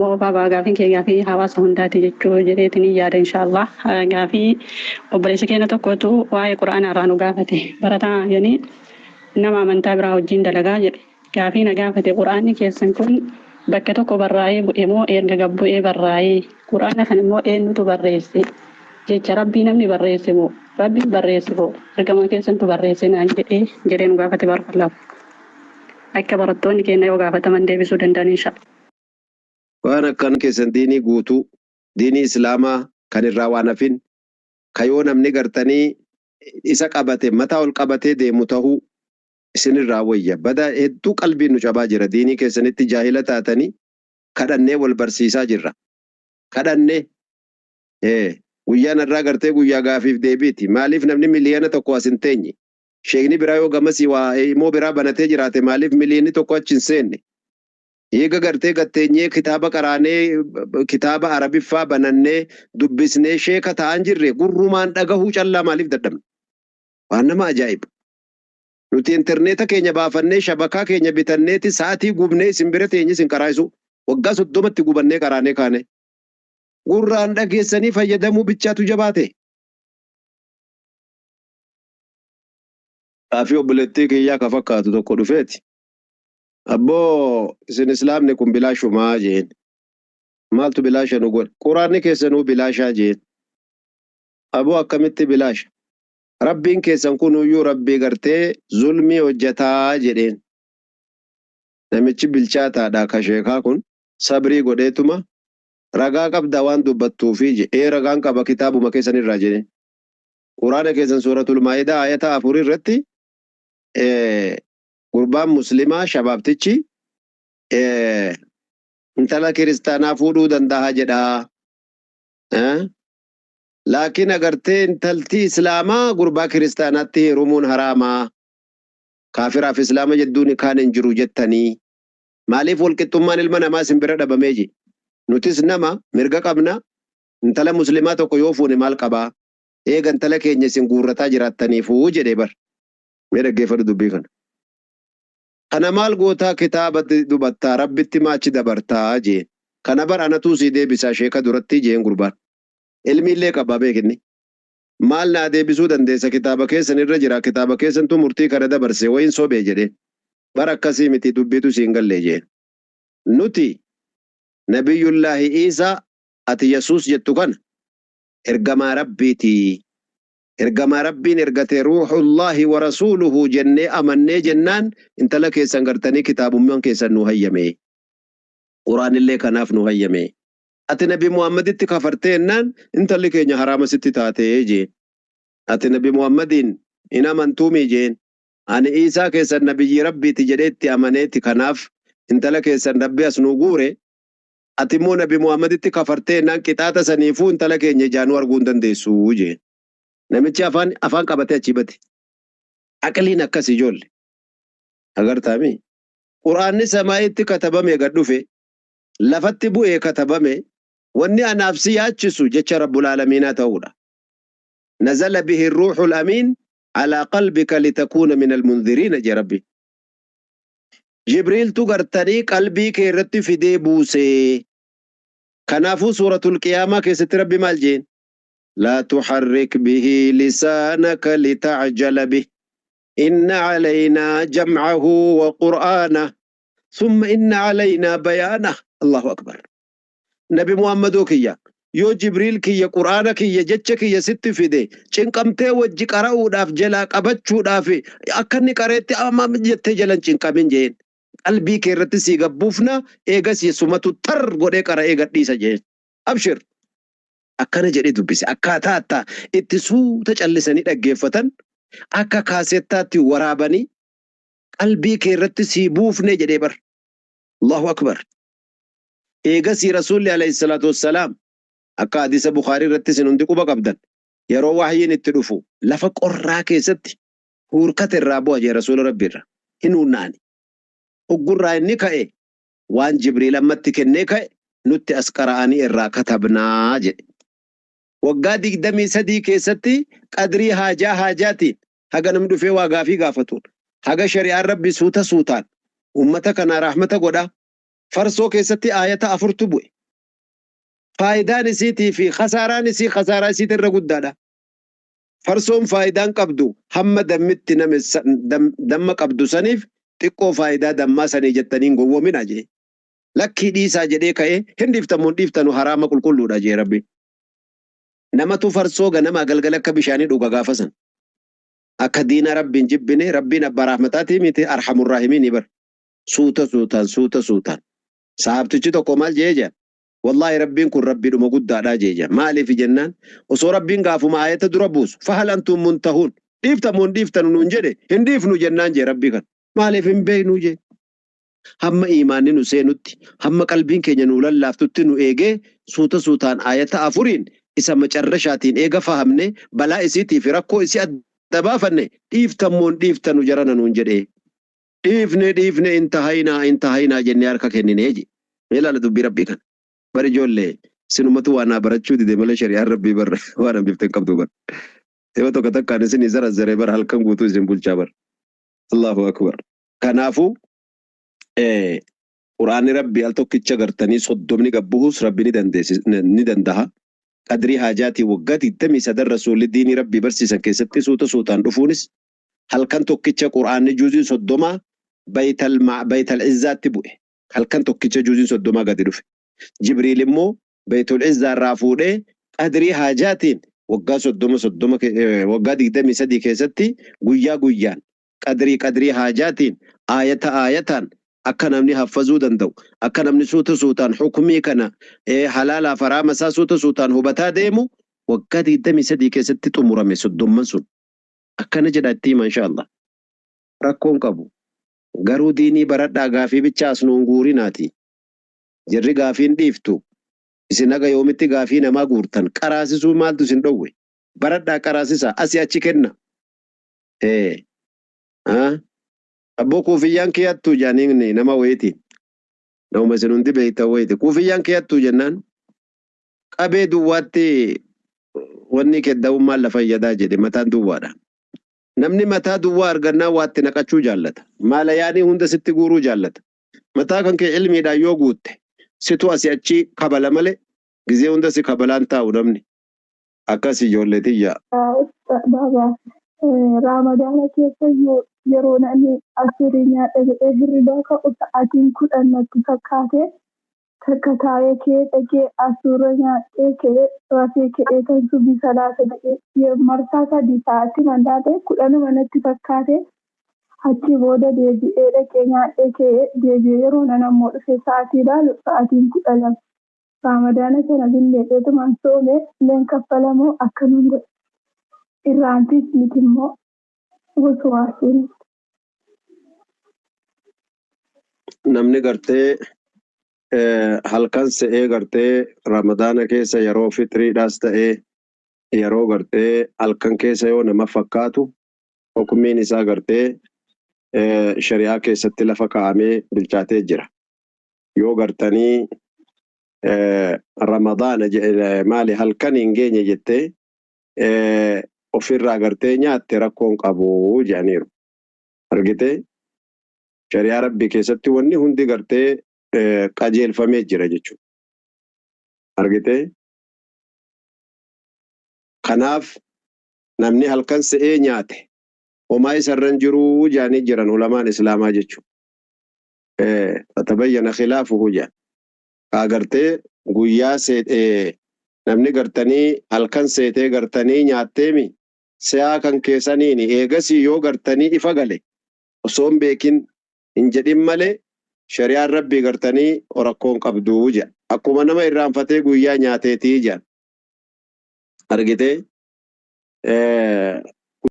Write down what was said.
Baba gaafin kee gaafii hawaasa hundaati jechuu jedheetini yaada inshaallah. Gaafii obboleessa keenya tokkotu waa'ee quraana irraa nu gaafate. Barataa jedhanii nama amantaa biraa wajjin dalagaa jedhe. Gaafii na gaafate quraanni keessan kun bakka tokko barraa'ee bu'e moo erga gabbu'ee barraa'ee quraana kan immoo eenyutu barreesse jecha rabbii namni barreesse moo rabbi barreesse moo ergama keessantu barreesse naan jedhee nu gaafate barfallaafu. Akka barattoonni keenya yoo gaafataman deebisuu danda'an inshaallah. Waan akkan keessan diinii guutuu diinii islaamaa kan irraa waan hafin kayoo namni gartanii isa qabate mataa ol qabatee deemu ta'uu isinirraa wayya. Bada hedduu qalbiin nu cabaa jira diinii keessanitti jaahila taatanii kadhannee wal barsiisaa jirra. Kadhannee guyyaan irraa gartee guyyaa gaafiif deebiiti. Maaliif namni miliyoona tokko as hin teenye? Sheekni biraa yoo gamasii waa immoo biraa banatee jiraate maaliif miliyoonni tokko achi hin seenne? Eega gartee gatteenyee kitaaba qaraanee kitaaba arabiffaa banannee dubbisnee sheeka ta'an jirre gurrumaan dhagahuu callaa maaliif dadhabna? Waan nama ajaa'iba. Nuti interneeta keenya baafannee shabakaa keenya bitanneeti sa'aatii gubnee isin bira teenye isin qaraa'isu waggaa 30tti gubannee qaraanee kaane. Gurraan dhageessanii fayyadamuu bichaatu jabaate. Gaafii obboleettii kiyyaa ka fakkaatu tokko dhufeeti. Abboo isin islaamni kun bilaashumaa jeen. Maaltu bilaasha nu godhe? Quraanni keessanuu bilaashaa jeen. Abboo akkamitti bilaasha? Rabbiin keessan kunuyyuu rabbii gartee zulmii hojjetaa jedheen. Namichi bilchaataadha ka sheekaa kun sabrii godheetuma ragaa qabda waan dubbattuufi jedhee ragaan qaba kitaabuma keessanirraa jedheen. Quraana keessan suuratul maa'idaa ayata 4 irratti gurbaan muslimaa shabaabtichi intala kiristaanaa fuudhuu danda'a jedha. Laakiin agartee intalti islaamaa gurbaa kiristaanaatti heerumuun haraamaa. Kaafiraaf islaama jedduun kaan hin jiru jettanii. Maaliif walqixxummaan ilma namaa isin bira dhabamee ji? Nutis nama mirga qabna. Intala muslimaa tokko yoo fuune maal qabaa? Eega intala keenya isin guurrataa jiraattaniifuu jedhee bar. Mee dhaggeeffadhu dubbii kana. Kana maal gootaa kitaaba dubattaa rabbitti maachi dabartaa jeen. Kana bar anatuu sii deebisaa sheeka duratti jeen gurbaan. Ilmiillee qabaa beekinni. Maal naa deebisuu dandeessa kitaaba keessan irra jira kitaaba keessantu murtii kana dabarse wayin sobee jedhee. Bar akkasii miti dubbitu siin gallee jeen. Nuti Nabiyyullaahi Iisaa ati Yesuus jettu kana ergamaa rabbiiti. Ergamaa rabbiin ergatee ruuhullaahi wa rasuuluhu jennee amannee jennaan intala keessan gartanii kitaabummaan keessan nu hayyame. Quraanillee kanaaf nu hayyame. Ati Nabi Muhammaditti kafartee ennaan intalli keenya haraama sitti taatee jeen. Ati Nabi Muhammadiin in amantuumii jeen. Ani Iisaa keessan nabiyyi rabbiiti jedheetti amaneeti kanaaf intala keessan rabbi as nu guure. Ati immoo Nabi Muhammaditti kafartee ennaan qixaaxa saniifuu intala keenya jaanuu arguu hin dandeessu jeen. Namichi afaan qabatee achi bate. Aqliin akkas ijoolle. Agartaami. Quraanni samaa'itti katabame gad dhufe. Lafatti bu'ee katabame. Wanni anaaf si yaachisu jecha Rabbul Aalamiinaa ta'uudha. Nazala bihi ruuxul amiin alaa qalbika litakuuna min almunziriina je Rabbi. Jibriiltu gartanii qalbii kee irratti fidee buusee. Kanaafuu suuratul qiyaamaa keessatti Rabbi maal jeen? لا تحرك به لسانك لتعجل به إن علينا جمعه وقرآنه ثم إن علينا بيانه الله أكبر. نبي محمد كيا يو جبريل كيا قرآن كيا جتش كيا ست في دي چنقمته وجه قرأو داف جلاك أبچو دافي أكني قرأت أمام جت جلن چنقمين جين قلبي كيرت سيغا بوفنا إيغس يسومتو تر غده قرأ إيغا ديسا جين أبشر. Akkana jedhee dubbise akkaataa attaa itti suuta callisanii dhaggeeffatan akka kaasettaatti waraabanii qalbii kee irratti sii buufne jedhee bar. Allahu akbar. Eegasii rasuulli alayhi salaatu wassalaam akka hadiisa Bukaarii irratti isin hundi quba qabdan yeroo wahyiin itti dhufu lafa qorraa keessatti huurkata irraa bu'a jee rasuula rabbiirra hin hunnaani. Uggurraa inni ka'e waan Jibriil ammatti kennee ka'e nutti as qara'anii irraa katabnaa jedhe. Waggaa 23 keessatti qadrii haajaatiin haga namni dhufee waa gaafii gaafatuun haga shari'aan rabbi suutaan ummata kana rahmata godha farsoo keessatti ayata afurtu bu'e. Faayidaan isiitii fi khasaaraan isii khasaaraa isiitii irra guddaadha. Farsoon faayidaan qabdu hamma dammitti damma qabdu saniif xiqqoo faayidaa dammaa sanii jettaniin gowwoomina jee. Lakkii dhiisaa jedhee ka'ee hin dhiiftamuun dhiiftanu haraama qulqulluudha jee Rabbi. Namatu farsoo ganama galgala akka bishaanii dhuga gaafasan. Akka diina Rabbiin jibbine Rabbiin abbaa rahmataatii miti arhamur raahimiin bar. Suuta suutaan. Sahabtichi tokko maal jee jaa? Wallahi Rabbiin kun Rabbii dhuma guddaadhaa jee jaa. Maaliif jennaan? Osoo Rabbiin gaafuma ayata dura buusu fahal antum muntahuun dhiiftamuun dhiiftanu nuun jedhe hin dhiifnu jennaan jee Rabbii kan. Maaliif hin beeknu jee? Hamma imaanni nu seenutti hamma qalbiin keenya nu lallaaftutti nu eegee suutaan ayata afuriin isa macarrashaatiin eega fahamne balaa isiitii fi rakkoo isii adda baafanne dhiiftamuun dhiiftanu jarana nuun jedhee. Dhiifne intahaynaa jennee harka kenninee je. Ilaala dubbii Rabbii kan. Bari ijoollee sinumatu waan barachuu dide malee shari'aan Rabbii barra waan hambifte hin qabdu bara. Yoo tokko takkaan isin zarazaree bara halkan guutuu isin bulchaa bara. Allahu akbar. Kanaafuu Quraanni Rabbii al tokkicha gartanii 30 gabbuus Rabbi ni danda'a. Qadrii haajaatii waggaa 23 rasuulli diinii Rabbii barsiisan keessatti suutaan dhufuunis halkan tokkicha Quraanni juuzii 30 baytal izzaatti bu'e. Halkan tokkicha juuzii 30 gadi dhufe. Jibriil immoo baytul izzaa irraa fuudhee qadrii haajaatiin waggaa 30 waggaa 23 keessatti guyyaa guyyaan qadrii haajaatiin ayataan akka namni haffazuu danda'u akka namni suutaan hukumii kana halaalaaf haraama isaa suutaan hubataa deemu waggaa 23 keessatti xumurame 30 sun akkana jedha itti insha Allah. Rakkoon qabu garuu diinii baradhaa gaafii bichaas nuun guurinaati. Jirri gaafiin dhiiftu isin aga yoomitti gaafii namaa guurtan qaraasisuu maaltu isin dhowwe baradhaa qaraasisa asii achi kenna. Abboo kuufiyyaan keeyattuu jaaniin nama wayitiin nama isin hundi beektan wayiti kuufiyyaan keeyattuu jennaan qabee duwwaatti wanni kedda'ummaan lafa fayyadaa jedhe mataan duwwaadha. Namni mataa duwwaa argannaa waatti naqachuu jaallata. Maala yaanii hunda sitti guuruu jaallata. Mataa kan kee ilmiidhaan yoo guutte situ asii achi kabala malee gizee hunda si kabalaan taa'u namni akkas ijoollee tiyyaa. Ramadana keessa yeroo namni asirii nyaata jedhee hirribaa ka'u sa'aatiin 10 natti fakkaate takka taa'ee kee dhaqee asuura nyaatee kee rafee ka'ee kan subii salaata jedhee marsaa 3 sa'aatii mandaatee 10 natti fakkaate achi booda deebi'ee dhaqee nyaatee kee deebi'ee yeroo nan ammoo dhufe sa'aatii ilaalu sa'aatiin 12 Ramadana sana billeetumaan soomee leen kaffalamoo akkanuun godhe. Irraantis miti immoo waswaasiin. Namni gartee halkan se'ee gartee Ramadaana keessa yeroo fitriidhaas ta'ee yeroo gartee halkan keessa yoo nama fakkaatu hukumiin isaa gartee shari'aa keessatti lafa kaa'amee bilchaatee jira. Yoo gartanii Ramadaana maali halkan hin geenye jettee ofirraa gartee nyaatte rakkoon qabu jedhaniiru. Argitee shari'aa Rabbii keessatti wanni hundi gartee qajeelfamee jira jechuudha. Argitee kanaaf namni halkan se'ee nyaate homaa isarran jiruu jedhanii jiran ulamaan islaamaa jechuudha. Fatabayyana khilaafuhu jedhan. Agartee guyyaa seetee namni gartanii halkan seetee gartanii nyaatteemi se'aa kan keessaniini eegasii yoo gartanii ifa gale osoo hin beekin hin jedhin malee shari'aan Rabbii gartanii rakkoon qabduu jedha. Akkuma nama irraanfatee guyyaa nyaateetii jedhan. Argitee